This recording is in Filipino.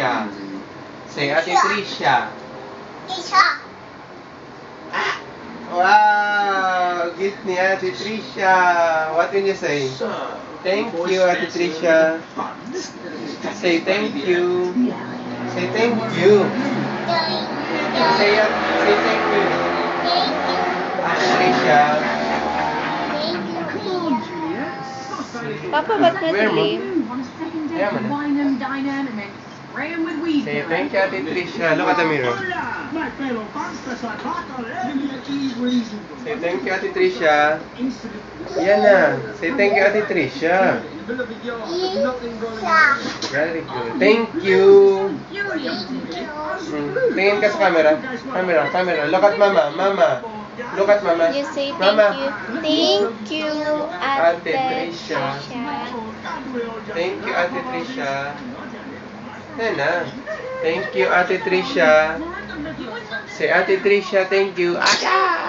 Tricia. Say Ate Tricia. Tisha. Wow! Gift ni Ate Tricia. What will you say? Thank you, Ate Tricia. Say thank you. Say thank you. Say thank you. Ate Tricia. Papa, ba't madilim? Ayan mo na. Say thank you, Ate Tricia. Look at the mirror. Say thank you, Ate Tricia. Yan na. Say thank you, Ate Tricia. Very good. Thank you. Tingin ka sa camera. Camera. Look at mama. Mama. Look at mama. You say thank Mama. you. Thank you, Ate Ate Tricia. Tricia. Thank you, Ate Tricia. Yan na. Thank you, Ate Tricia. Say Ate Tricia, thank you. Aka!